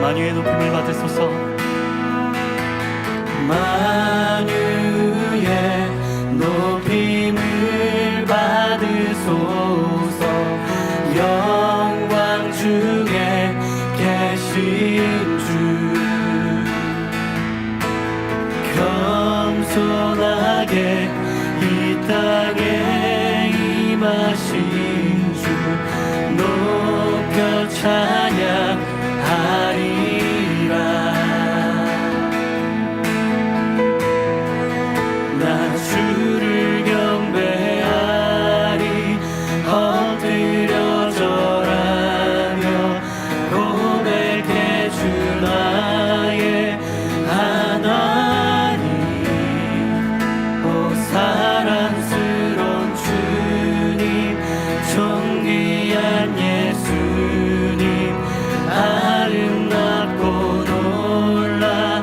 만유의 높임을 받으소서. 만유의 높임을 받으소서. 영광 중에 계신 주 겸손하게 이 땅에 임하신 주 높여 찬양하리라. 나 주를 경배하리. 엎드려 절하며 고백해 주 나의 하나님. 오 사랑스러운 주님, 존귀한 예수님, 아름답고 놀라우신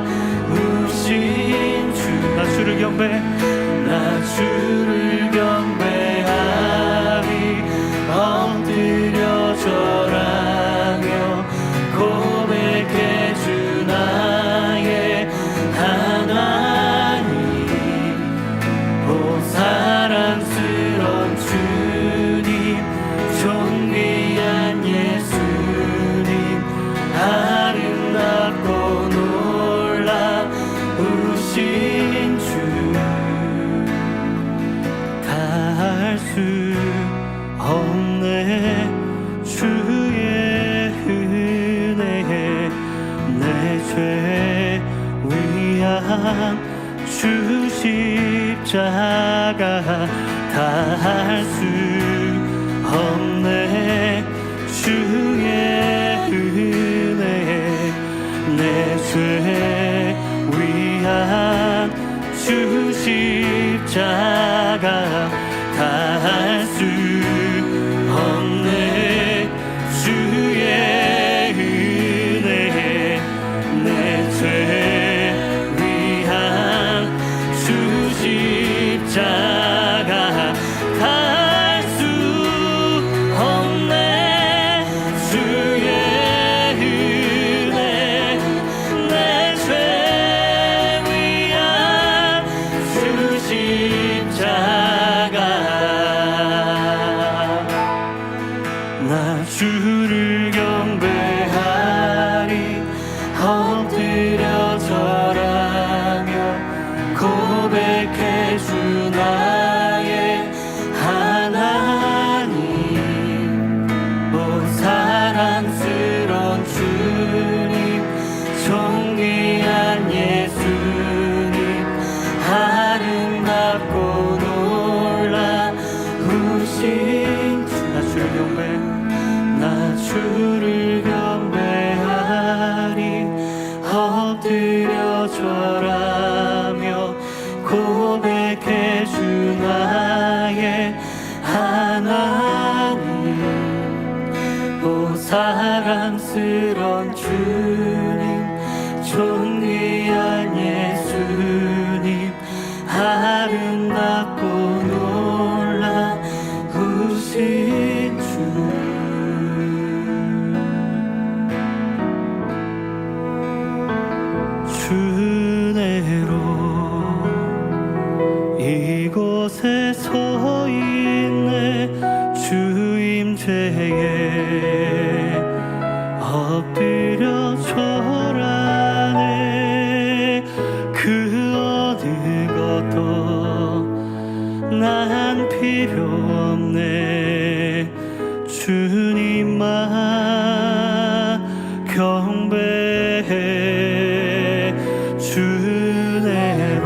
주. 나 주를 경배해. 나 주를 경배하리. 엎드려 절하며 고백해 주 나의 하나님. 오 사랑스러운 주님, 존귀한 예수님, 아름답고 놀라우신 주. 할 수 없네 주의 은혜에 내 죄 위한 주 십자가 다 할 수 없네 주의 은혜에 내 죄 위한 주 십자가 다 할 수 없네 주의 은혜에 내 죄 위한 주 십자가 다 할 수 없네 주의 은혜 내 죄 위한 주 십자가. 나 주를 경배하리. 엎드려 절하며 고백해 주 나의 하나님. 오 사랑스러운 주님, 존귀한 예수님, 아름답고 놀라우신 주. 나 주를 경배해. 나 주를 경배하리. 엎드려 절하며 고백해 주 나의 하나님. 오 사랑스러운 주님, 존귀한 예수님, 아름답고 놀라우신 주. 주 은혜로 이곳에 서 있네. 주 임재에 엎드려 절하네. 그 어느 것도 난 필요 없네. 주님만 경배해. 주 은혜로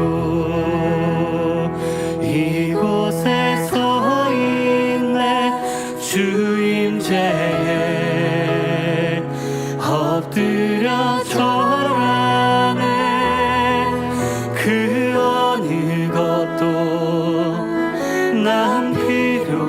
이곳에 서 있네. 주 임재에 엎드려 절하네. 그 어느 것도 난 필요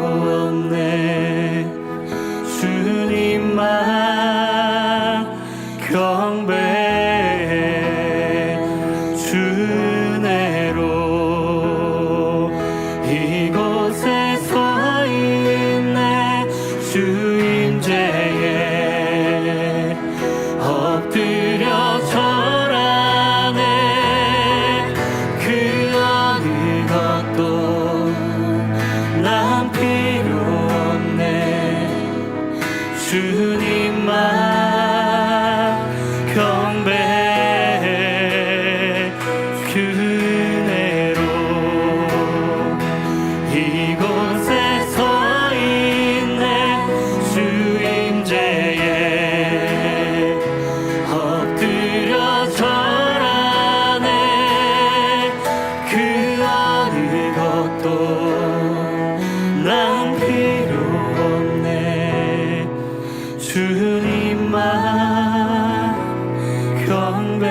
경배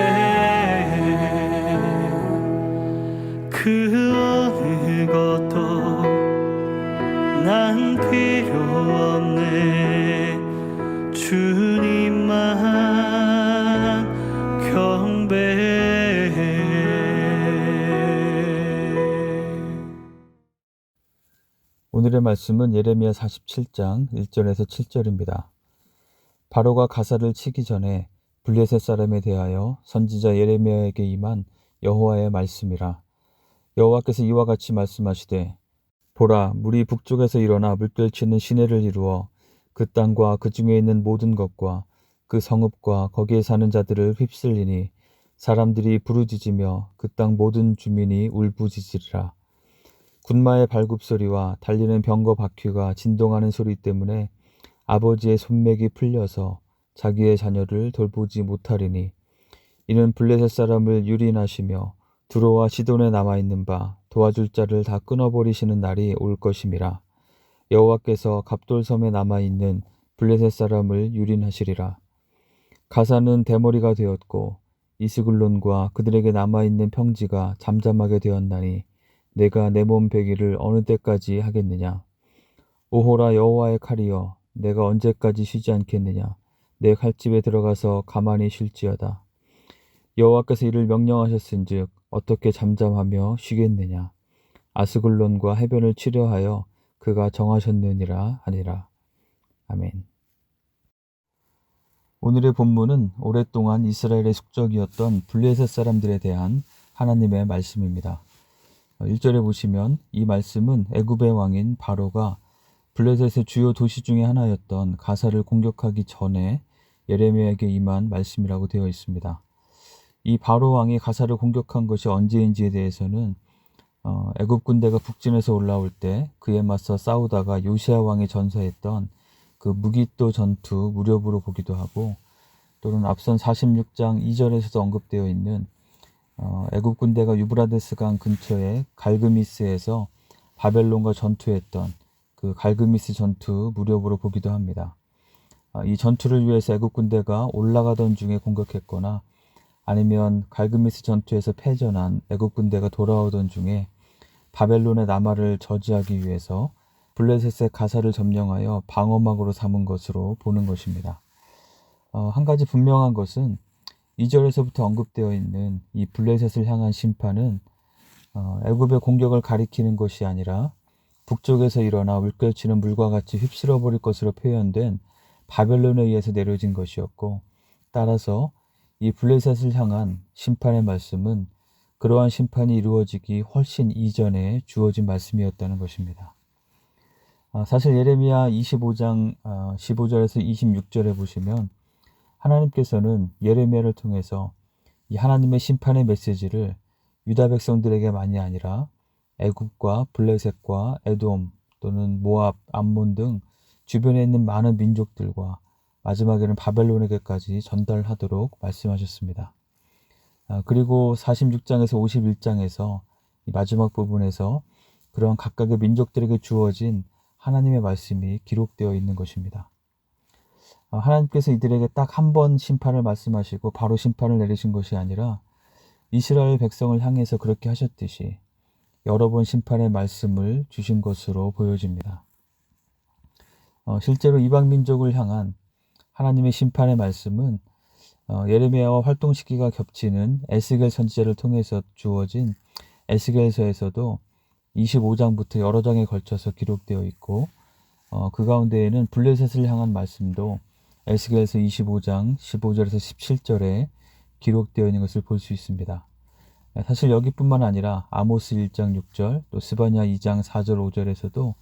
그 어느 것도 난 필요 없네 주님만 경배해. 오늘의 말씀은 예레미야 47장 1절에서 7절입니다. 바로가 가사를 치기 전에 블레셋 사람에 대하여 선지자 예레미야에게 임한 여호와의 말씀이라. 여호와께서 이와 같이 말씀하시되 보라 물이 북쪽에서 일어나 물결치는 시내를 이루어 그 땅과 그 중에 있는 모든 것과 그 성읍과 거기에 사는 자들을 휩쓸리니 사람들이 부르짖으며 그 땅 모든 주민이 울부짖으리라. 군마의 발굽소리와 달리는 병거 바퀴가 진동하는 소리 때문에 아버지의 손맥이 풀려서 자기의 자녀를 돌보지 못하리니 이는 블레셋 사람을 유린하시며 두로와 시돈에 남아있는 바 도와줄 자를 다 끊어버리시는 날이 올 것임이라. 여호와께서 갑돌섬에 남아있는 블레셋 사람을 유린하시리라. 가사는 대머리가 되었고 이스글론과 그들에게 남아있는 평지가 잠잠하게 되었나니 내가 내 몸 베기를 어느 때까지 하겠느냐. 오호라 여호와의 칼이여 내가 언제까지 쉬지 않겠느냐. 내 칼집에 들어가서 가만히 쉴지어다. 여호와께서 이를 명령하셨은즉 어떻게 잠잠하며 쉬겠느냐. 아스글론과 해변을 치려하여 그가 정하셨느니라 하니라. 아멘. 오늘의 본문은 오랫동안 이스라엘의 숙적이었던 블레셋 사람들에 대한 하나님의 말씀입니다. 1절에 보시면 이 말씀은 애굽의 왕인 바로가 블레셋의 주요 도시 중에 하나였던 가사를 공격하기 전에 예레미야에게 임한 말씀이라고 되어 있습니다. 이 바로 왕이 가사를 공격한 것이 언제인지에 대해서는 애굽 군대가 북진해서 올라올 때 그에 맞서 싸우다가 요시야 왕이 전사했던 그 무기또 전투 무렵으로 보기도 하고 또는 앞선 46장 2절에서도 언급되어 있는 애굽 군대가 유브라데스 강 근처의 갈그미스에서 바벨론과 전투했던 그 갈그미스 전투 무렵으로 보기도 합니다. 이 전투를 위해서 애굽 군대가 올라가던 중에 공격했거나 아니면 갈그미스 전투에서 패전한 애굽 군대가 돌아오던 중에 바벨론의 남하를 저지하기 위해서 블레셋의 가사를 점령하여 방어막으로 삼은 것으로 보는 것입니다. 한 가지 분명한 것은 2절에서부터 언급되어 있는 이 블레셋을 향한 심판은 애굽의 공격을 가리키는 것이 아니라 북쪽에서 일어나 물결치는 물과 같이 휩쓸어버릴 것으로 표현된 바벨론에 의해서 내려진 것이었고 따라서 이 블레셋을 향한 심판의 말씀은 그러한 심판이 이루어지기 훨씬 이전에 주어진 말씀이었다는 것입니다. 사실 예레미야 25장 15절에서 26절에 보시면 하나님께서는 예레미야를 통해서 이 하나님의 심판의 메시지를 유다 백성들에게만이 아니라 애굽과 블레셋과 에돔 또는 모압, 암몬 등 주변에 있는 많은 민족들과 마지막에는 바벨론에게까지 전달하도록 말씀하셨습니다. 그리고 46장에서 51장에서 이 마지막 부분에서 그런 각각의 민족들에게 주어진 하나님의 말씀이 기록되어 있는 것입니다. 하나님께서 이들에게 딱 한 번 심판을 말씀하시고 바로 심판을 내리신 것이 아니라 이스라엘 백성을 향해서 그렇게 하셨듯이 여러 번 심판의 말씀을 주신 것으로 보여집니다. 실제로 이방 민족을 향한 하나님의 심판의 말씀은 예레미야와 활동 시기가 겹치는 에스겔 선지자를 통해서 주어진 에스겔서에서도 25장부터 여러 장에 걸쳐서 기록되어 있고 그 가운데에는 블레셋을 향한 말씀도 에스겔서 25장 15절에서 17절에 기록되어 있는 것을 볼 수 있습니다. 사실 여기뿐만 아니라 아모스 1장 6절 또 스바냐 2장 4절 5절에서도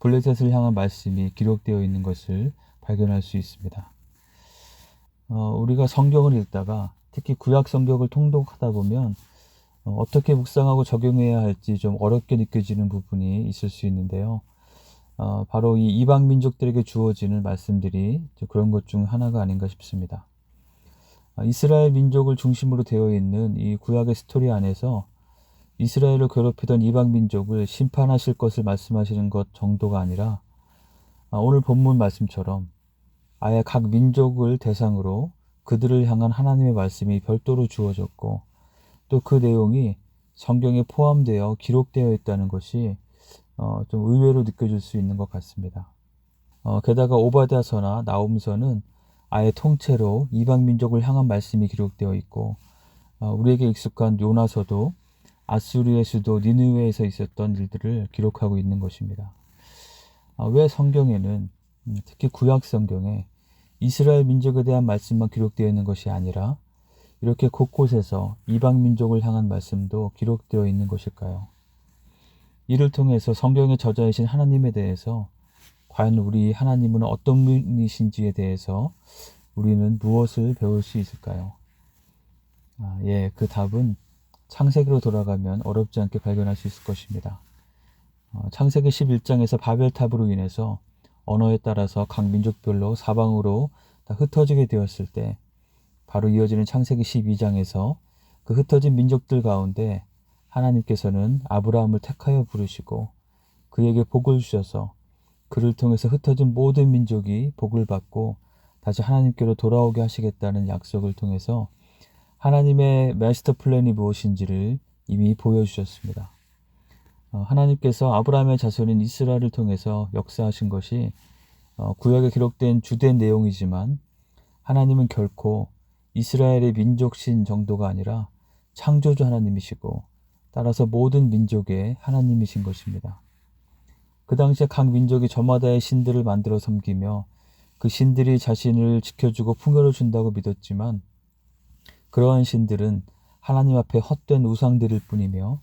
블레셋을 향한 말씀이 기록되어 있는 것을 발견할 수 있습니다. 우리가 성경을 읽다가 특히 구약 성경을 통독하다 보면 어떻게 묵상하고 적용해야 할지 좀 어렵게 느껴지는 부분이 있을 수 있는데요. 바로 이 이방 민족들에게 주어지는 말씀들이 그런 것 중 하나가 아닌가 싶습니다. 이스라엘 민족을 중심으로 되어 있는 이 구약의 스토리 안에서 이스라엘을 괴롭히던 이방 민족을 심판하실 것을 말씀하시는 것 정도가 아니라 오늘 본문 말씀처럼 아예 각 민족을 대상으로 그들을 향한 하나님의 말씀이 별도로 주어졌고 또 그 내용이 성경에 포함되어 기록되어 있다는 것이 좀 의외로 느껴질 수 있는 것 같습니다. 게다가 오바댜서나 나홈서는 아예 통째로 이방 민족을 향한 말씀이 기록되어 있고 우리에게 익숙한 요나서도 아수르의 수도 니느웨에서 있었던 일들을 기록하고 있는 것입니다. 왜 성경에는 특히 구약 성경에 이스라엘 민족에 대한 말씀만 기록되어 있는 것이 아니라 이렇게 곳곳에서 이방 민족을 향한 말씀도 기록되어 있는 것일까요? 이를 통해서 성경의 저자이신 하나님에 대해서 과연 우리 하나님은 어떤 분이신지에 대해서 우리는 무엇을 배울 수 있을까요? 그 답은 창세기로 돌아가면 어렵지 않게 발견할 수 있을 것입니다. 창세기 11장에서 바벨탑으로 인해서 언어에 따라서 각 민족별로 사방으로 다 흩어지게 되었을 때 바로 이어지는 창세기 12장에서 그 흩어진 민족들 가운데 하나님께서는 아브라함을 택하여 부르시고 그에게 복을 주셔서 그를 통해서 흩어진 모든 민족이 복을 받고 다시 하나님께로 돌아오게 하시겠다는 약속을 통해서 하나님의 마스터 플랜이 무엇인지를 이미 보여주셨습니다. 하나님께서 아브라함의 자손인 이스라엘을 통해서 역사하신 것이 구약에 기록된 주된 내용이지만 하나님은 결코 이스라엘의 민족신 정도가 아니라 창조주 하나님이시고 따라서 모든 민족의 하나님이신 것입니다. 그 당시에 각 민족이 저마다의 신들을 만들어 섬기며 그 신들이 자신을 지켜주고 풍요를 준다고 믿었지만 그러한 신들은 하나님 앞에 헛된 우상들일 뿐이며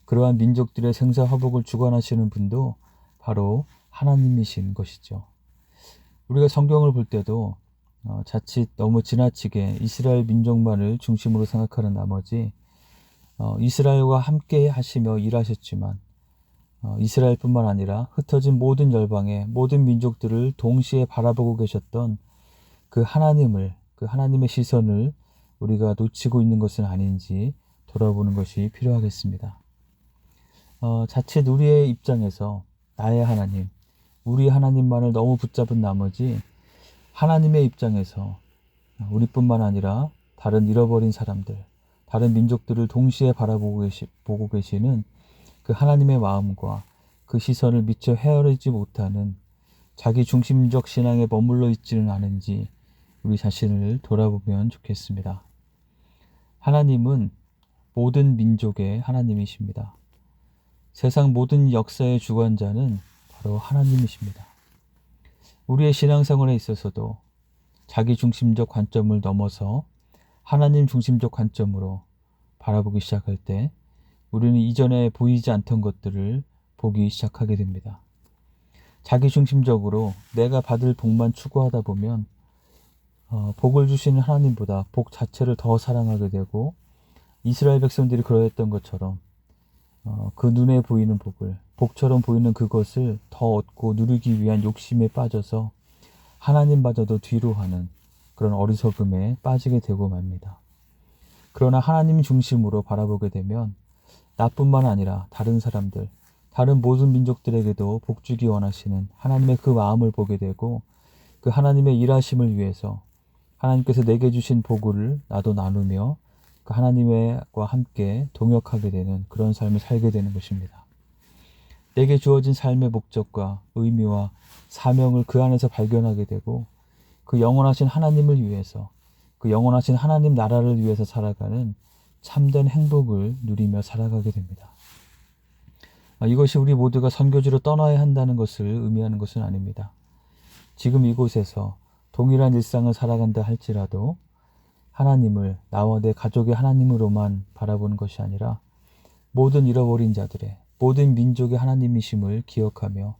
그러한 민족들의 생사화복을 주관하시는 분도 바로 하나님이신 것이죠. 우리가 성경을 볼 때도 자칫 너무 지나치게 이스라엘 민족만을 중심으로 생각하는 나머지 이스라엘과 함께 하시며 일하셨지만 이스라엘뿐만 아니라 흩어진 모든 열방의 모든 민족들을 동시에 바라보고 계셨던 그 하나님을, 그 하나님의 시선을 우리가 놓치고 있는 것은 아닌지 돌아보는 것이 필요하겠습니다. 자칫 우리의 입장에서 나의 하나님, 우리 하나님만을 너무 붙잡은 나머지 하나님의 입장에서 우리뿐만 아니라 다른 잃어버린 사람들, 다른 민족들을 동시에 바라보고 보고 계시는 그 하나님의 마음과 그 시선을 미처 헤아리지 못하는 자기 중심적 신앙에 머물러 있지는 않은지 우리 자신을 돌아보면 좋겠습니다. 하나님은 모든 민족의 하나님이십니다. 세상 모든 역사의 주관자는 바로 하나님이십니다. 우리의 신앙생활에 있어서도 자기 중심적 관점을 넘어서 하나님 중심적 관점으로 바라보기 시작할 때 우리는 이전에 보이지 않던 것들을 보기 시작하게 됩니다. 자기 중심적으로 내가 받을 복만 추구하다 보면 복을 주시는 하나님보다 복 자체를 더 사랑하게 되고 이스라엘 백성들이 그러했던 것처럼 그 눈에 보이는 복을, 복처럼 보이는 그것을 더 얻고 누리기 위한 욕심에 빠져서 하나님마저도 뒤로 하는 그런 어리석음에 빠지게 되고 맙니다. 그러나 하나님 중심으로 바라보게 되면 나뿐만 아니라 다른 사람들, 다른 모든 민족들에게도 복 주기 원하시는 하나님의 그 마음을 보게 되고 그 하나님의 일하심을 위해서 하나님께서 내게 주신 복을 나도 나누며 그 하나님과 함께 동역하게 되는 그런 삶을 살게 되는 것입니다. 내게 주어진 삶의 목적과 의미와 사명을 그 안에서 발견하게 되고 그 영원하신 하나님을 위해서 그 영원하신 하나님 나라를 위해서 살아가는 참된 행복을 누리며 살아가게 됩니다. 이것이 우리 모두가 선교지로 떠나야 한다는 것을 의미하는 것은 아닙니다. 지금 이곳에서 동일한 일상을 살아간다 할지라도 하나님을 나와 내 가족의 하나님으로만 바라보는 것이 아니라 모든 잃어버린 자들의, 모든 민족의 하나님이심을 기억하며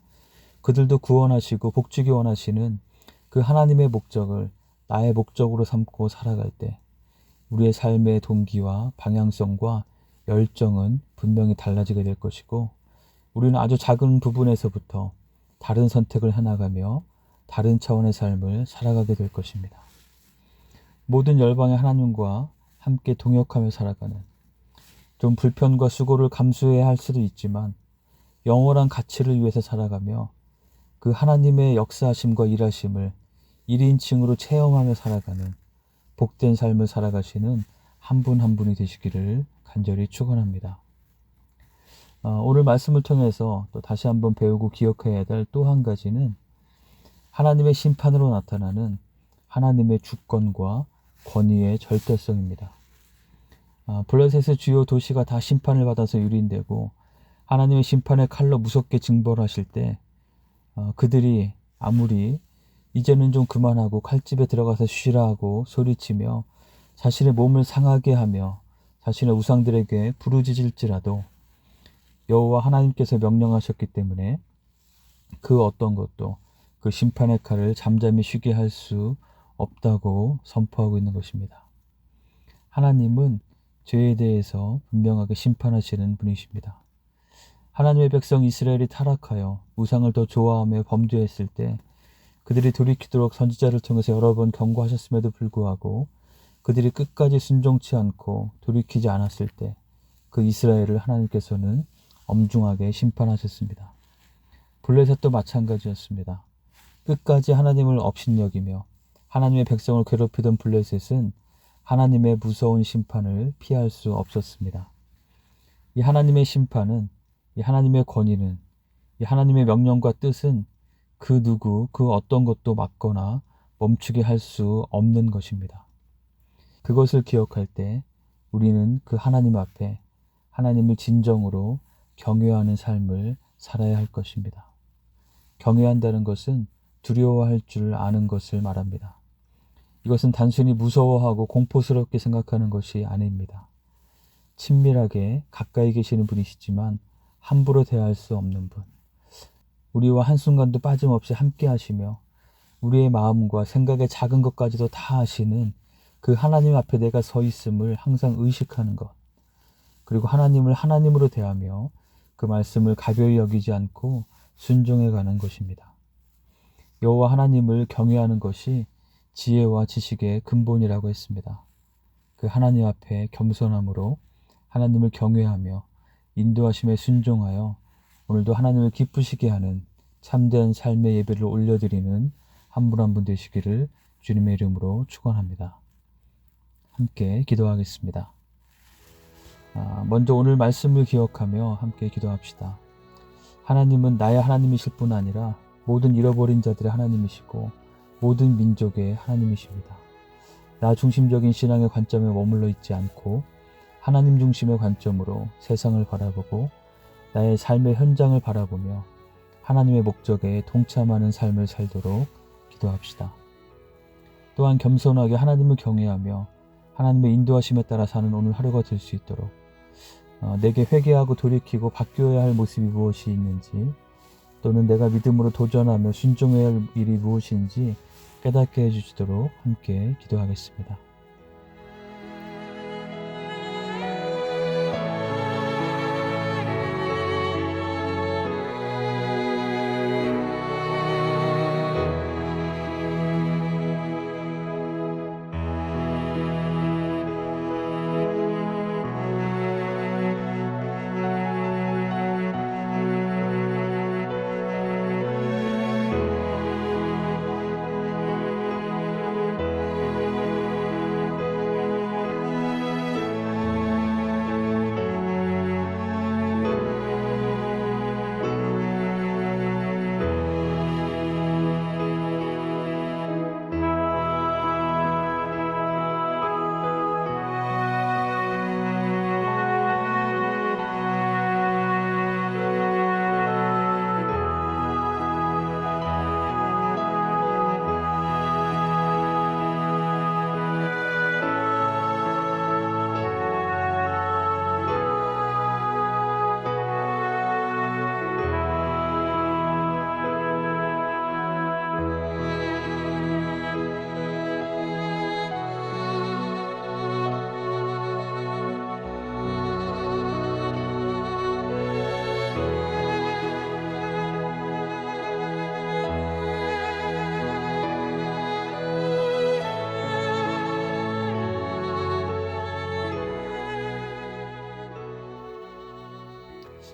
그들도 구원하시고 복주기 원하시는 그 하나님의 목적을 나의 목적으로 삼고 살아갈 때 우리의 삶의 동기와 방향성과 열정은 분명히 달라지게 될 것이고 우리는 아주 작은 부분에서부터 다른 선택을 해나가며 다른 차원의 삶을 살아가게 될 것입니다. 모든 열방의 하나님과 함께 동역하며 살아가는 좀 불편과 수고를 감수해야 할 수도 있지만 영원한 가치를 위해서 살아가며 그 하나님의 역사하심과 일하심을 1인칭으로 체험하며 살아가는 복된 삶을 살아가시는 한 분 한 분이 되시기를 간절히 축원합니다. 오늘 말씀을 통해서 또 다시 한번 배우고 기억해야 될 또 한 가지는 하나님의 심판으로 나타나는 하나님의 주권과 권위의 절대성입니다. 블레셋의 주요 도시가 다 심판을 받아서 유린되고 하나님의 심판의 칼로 무섭게 징벌하실 때 그들이 아무리 이제는 좀 그만하고 칼집에 들어가서 쉬라 하고 소리치며 자신의 몸을 상하게 하며 자신의 우상들에게 부르짖을지라도 여호와 하나님께서 명령하셨기 때문에 그 어떤 것도 그 심판의 칼을 잠잠히 쉬게 할 수 없다고 선포하고 있는 것입니다. 하나님은 죄에 대해서 분명하게 심판하시는 분이십니다. 하나님의 백성 이스라엘이 타락하여 우상을 더 좋아하며 범죄했을 때 그들이 돌이키도록 선지자를 통해서 여러 번 경고하셨음에도 불구하고 그들이 끝까지 순종치 않고 돌이키지 않았을 때 그 이스라엘을 하나님께서는 엄중하게 심판하셨습니다. 블레셋도 마찬가지였습니다. 끝까지 하나님을 업신여기며 하나님의 백성을 괴롭히던 블레셋은 하나님의 무서운 심판을 피할 수 없었습니다. 이 하나님의 심판은, 이 하나님의 권위는, 이 하나님의 명령과 뜻은 그 누구, 그 어떤 것도 막거나 멈추게 할 수 없는 것입니다. 그것을 기억할 때 우리는 그 하나님 앞에 하나님을 진정으로 경외하는 삶을 살아야 할 것입니다. 경외한다는 것은 두려워할 줄 아는 것을 말합니다. 이것은 단순히 무서워하고 공포스럽게 생각하는 것이 아닙니다. 친밀하게 가까이 계시는 분이시지만 함부로 대할 수 없는 분. 우리와 한순간도 빠짐없이 함께 하시며 우리의 마음과 생각의 작은 것까지도 다 아시는 그 하나님 앞에 내가 서 있음을 항상 의식하는 것. 그리고 하나님을 하나님으로 대하며 그 말씀을 가벼이 여기지 않고 순종해 가는 것입니다. 여호와 하나님을 경외하는 것이 지혜와 지식의 근본이라고 했습니다. 그 하나님 앞에 겸손함으로 하나님을 경외하며 인도하심에 순종하여 오늘도 하나님을 기쁘시게 하는 참된 삶의 예배를 올려드리는 한 분 한 분 되시기를 주님의 이름으로 축원합니다. 함께 기도하겠습니다. 먼저 오늘 말씀을 기억하며 함께 기도합시다. 하나님은 나의 하나님이실 뿐 아니라 모든 잃어버린 자들의 하나님이시고 모든 민족의 하나님이십니다. 나 중심적인 신앙의 관점에 머물러 있지 않고 하나님 중심의 관점으로 세상을 바라보고 나의 삶의 현장을 바라보며 하나님의 목적에 동참하는 삶을 살도록 기도합시다. 또한 겸손하게 하나님을 경외하며 하나님의 인도하심에 따라 사는 오늘 하루가 될 수 있도록 내게 회개하고 돌이키고 바뀌어야 할 모습이 무엇이 있는지 또는 내가 믿음으로 도전하며 순종해야 할 일이 무엇인지 깨닫게 해주시도록 함께 기도하겠습니다.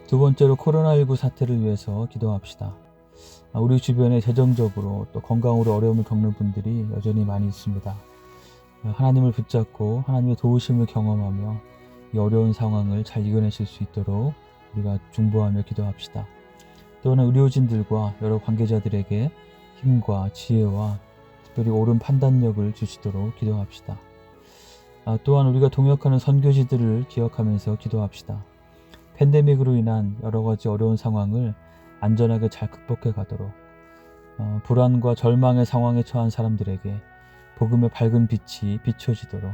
두 번째로 코로나19 사태를 위해서 기도합시다. 우리 주변에 재정적으로 또 건강으로 어려움을 겪는 분들이 여전히 많이 있습니다. 하나님을 붙잡고 하나님의 도우심을 경험하며 이 어려운 상황을 잘 이겨내실 수 있도록 우리가 중보하며 기도합시다. 또한 의료진들과 여러 관계자들에게 힘과 지혜와 특별히 옳은 판단력을 주시도록 기도합시다. 또한 우리가 동역하는 선교지들을 기억하면서 기도합시다. 팬데믹으로 인한 여러 가지 어려운 상황을 안전하게 잘 극복해 가도록 불안과 절망의 상황에 처한 사람들에게 복음의 밝은 빛이 비춰지도록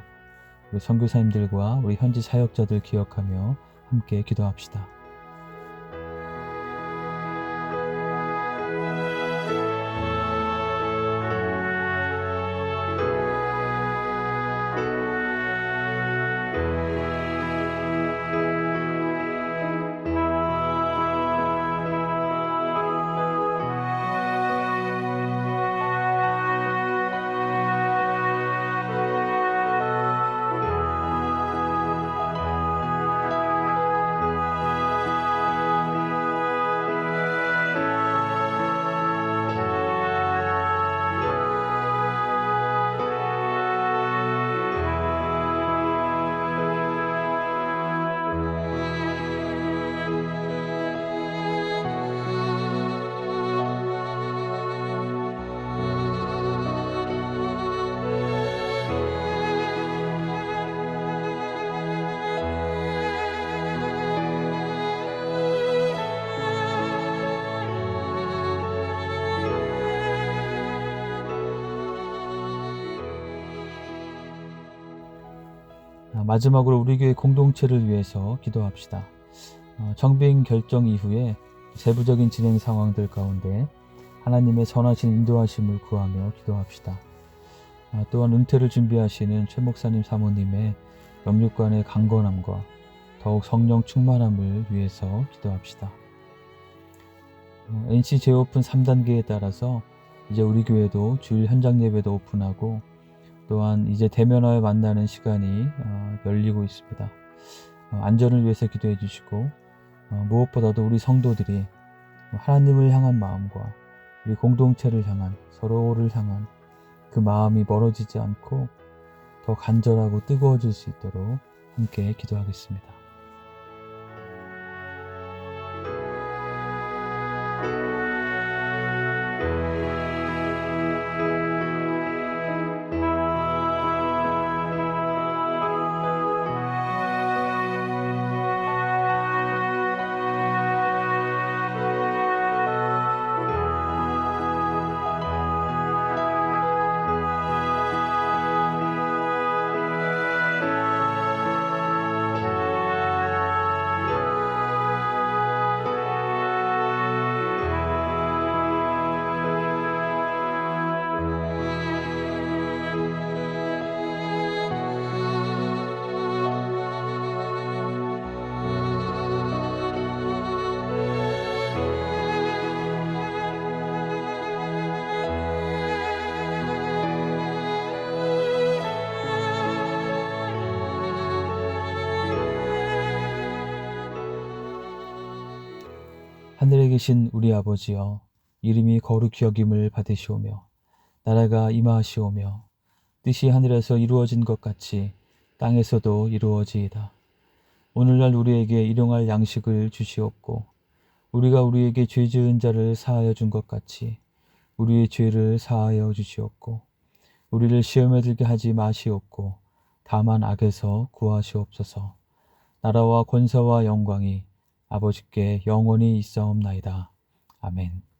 우리 선교사님들과 우리 현지 사역자들 기억하며 함께 기도합시다. 마지막으로 우리 교회 공동체를 위해서 기도합시다. 정빙 결정 이후에 세부적인 진행 상황들 가운데 하나님의 선하신 인도하심을 구하며 기도합시다. 또한 은퇴를 준비하시는 최 목사님 사모님의 영육간의 강건함과 더욱 성령 충만함을 위해서 기도합시다. NC 재오픈 3단계에 따라서 이제 우리 교회도 주일 현장 예배도 오픈하고 또한 이제 대면하여 만나는 시간이 열리고 있습니다. 안전을 위해서 기도해 주시고 무엇보다도 우리 성도들이 하나님을 향한 마음과 우리 공동체를 향한 서로를 향한 그 마음이 멀어지지 않고 더 간절하고 뜨거워질 수 있도록 함께 기도하겠습니다. 하늘에 계신 우리 아버지여, 이름이 거룩히 여김을 받으시오며 나라가 임하시오며 뜻이 하늘에서 이루어진 것 같이 땅에서도 이루어지이다. 오늘날 우리에게 일용할 양식을 주시옵고 우리가 우리에게 죄 지은 자를 사하여 준 것 같이 우리의 죄를 사하여 주시옵고 우리를 시험에 들게 하지 마시옵고 다만 악에서 구하시옵소서. 나라와 권세와 영광이 아버지께 영원히 있사옵나이다. 아멘.